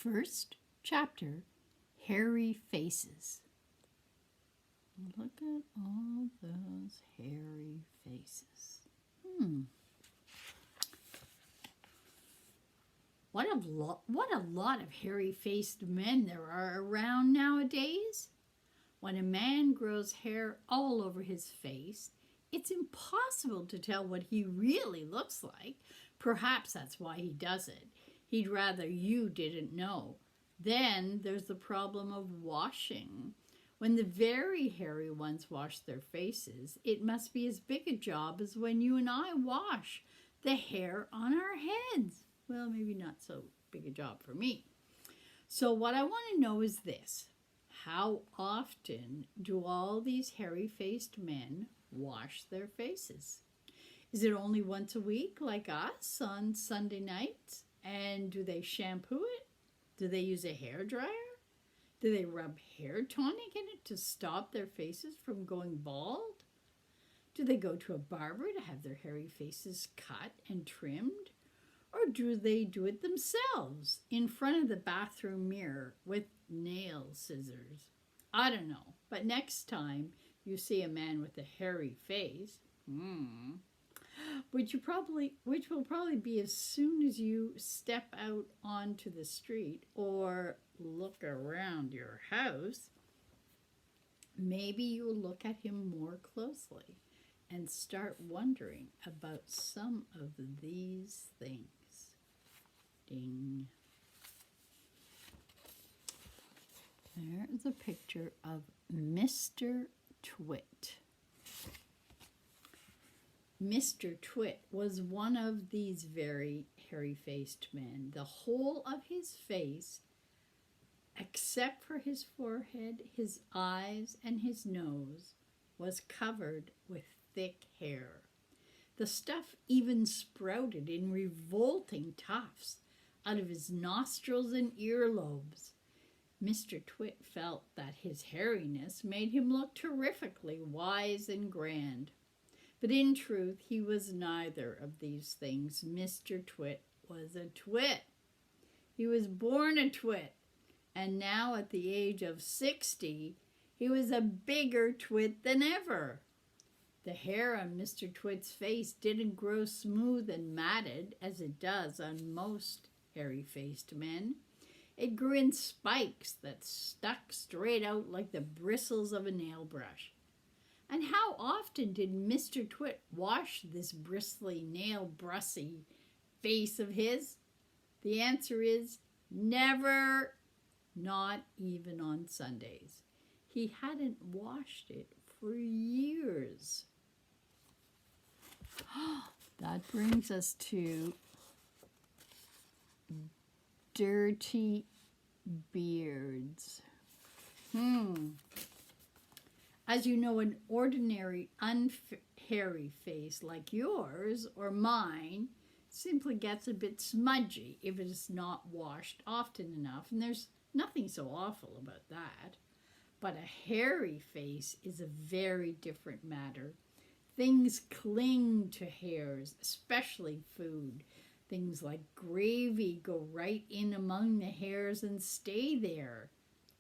First chapter, Hairy Faces. Look at all those hairy faces. What a lot of hairy-faced men there are around nowadays. When a man grows hair all over his face, it's impossible to tell what he really looks like. Perhaps that's why he does it. He'd rather you didn't know. Then there's the problem of washing. When the very hairy ones wash their faces, it must be as big a job as when you and I wash the hair on our heads. Well, maybe not so big a job for me. So what I want to know is this. How often do all these hairy-faced men wash their faces? Is it only once a week like us on Sunday nights? And do they shampoo it? Do they use a hair dryer? Do they rub hair tonic in it to stop their faces from going bald? Do they go to a barber to have their hairy faces cut and trimmed? Or do they do it themselves in front of the bathroom mirror with nail scissors? I don't know, but next time you see a man with a hairy face, which will probably be as soon as you step out onto the street or look around your house, maybe you'll look at him more closely and start wondering about some of these things. Ding. There's a picture of Mr. Twit. Mr. Twit was one of these very hairy-faced men. The whole of his face, except for his forehead, his eyes, and his nose, was covered with thick hair. The stuff even sprouted in revolting tufts out of his nostrils and earlobes. Mr. Twit felt that his hairiness made him look terrifically wise and grand. But in truth, he was neither of these things. Mr. Twit was a twit. He was born a twit, and now at the age of 60, he was a bigger twit than ever. The hair on Mr. Twit's face didn't grow smooth and matted as it does on most hairy-faced men. It grew in spikes that stuck straight out like the bristles of a nail brush. And how often did Mr. Twit wash this bristly, nail-brussy face of his? The answer is never, not even on Sundays. He hadn't washed it for years. That brings us to dirty beards. As you know, an ordinary unhairy face like yours or mine simply gets a bit smudgy if it is not washed often enough, and there's nothing so awful about that. But a hairy face is a very different matter. Things cling to hairs, especially food. Things like gravy go right in among the hairs and stay there.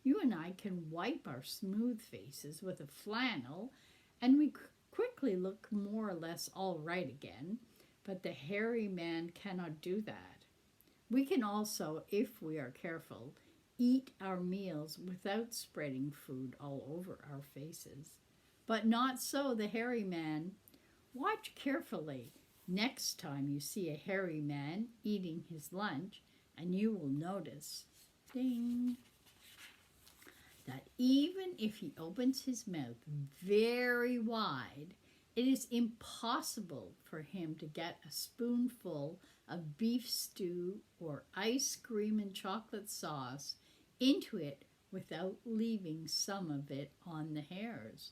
You and I can wipe our smooth faces with a flannel, and we quickly look more or less all right again, but the hairy man cannot do that. We can also, if we are careful, eat our meals without spreading food all over our faces. But not so the hairy man. Watch carefully next time you see a hairy man eating his lunch, and you will notice, ding, that even if he opens his mouth very wide, it is impossible for him to get a spoonful of beef stew or ice cream and chocolate sauce into it without leaving some of it on the hairs.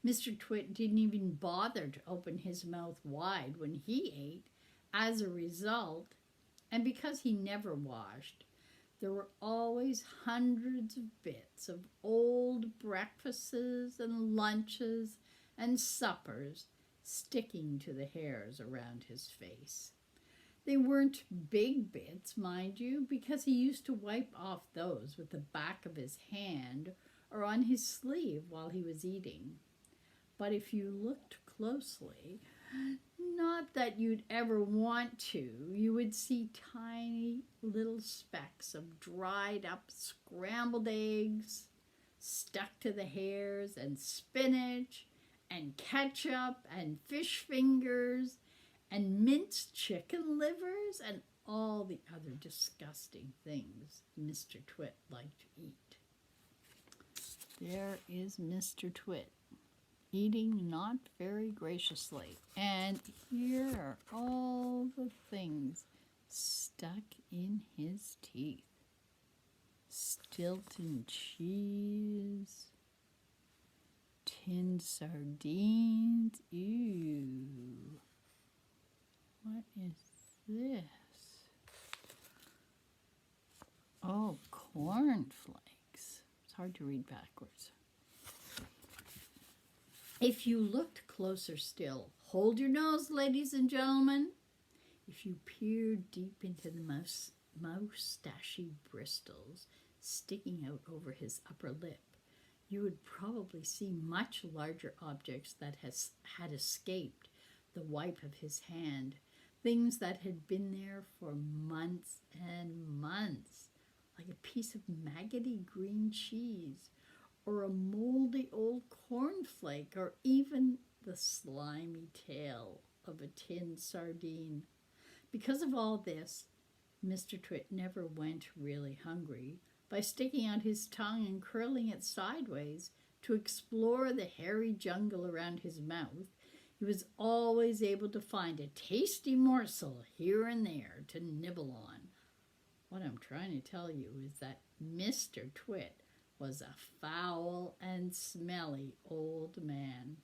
Mr. Twit didn't even bother to open his mouth wide when he ate. As a result, and because he never washed, there were always hundreds of bits of old breakfasts and lunches and suppers sticking to the hairs around his face. They weren't big bits, mind you, because he used to wipe off those with the back of his hand or on his sleeve while he was eating. But if you looked closely, not that you'd ever want to, you would see tiny little specks of dried up scrambled eggs stuck to the hairs, and spinach and ketchup and fish fingers and minced chicken livers and all the other disgusting things Mr. Twit liked to eat. There is Mr. Twit, eating not very graciously. And here are all the things stuck in his teeth. Stilton cheese, tinned sardines, ew. What is this? Oh, cornflakes. It's hard to read backwards. If you looked closer still, hold your nose, ladies and gentlemen. If you peered deep into the moustachy bristles sticking out over his upper lip, you would probably see much larger objects that had escaped the wipe of his hand, things that had been there for months and months, like a piece of maggoty green cheese, or a moldy old cornflake, or even the slimy tail of a tinned sardine. Because of all this, Mr. Twit never went really hungry. By sticking out his tongue and curling it sideways to explore the hairy jungle around his mouth, he was always able to find a tasty morsel here and there to nibble on. What I'm trying to tell you is that Mr. Twit was a foul and smelly old man.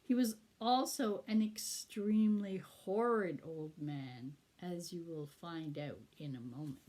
He was also an extremely horrid old man, as you will find out in a moment.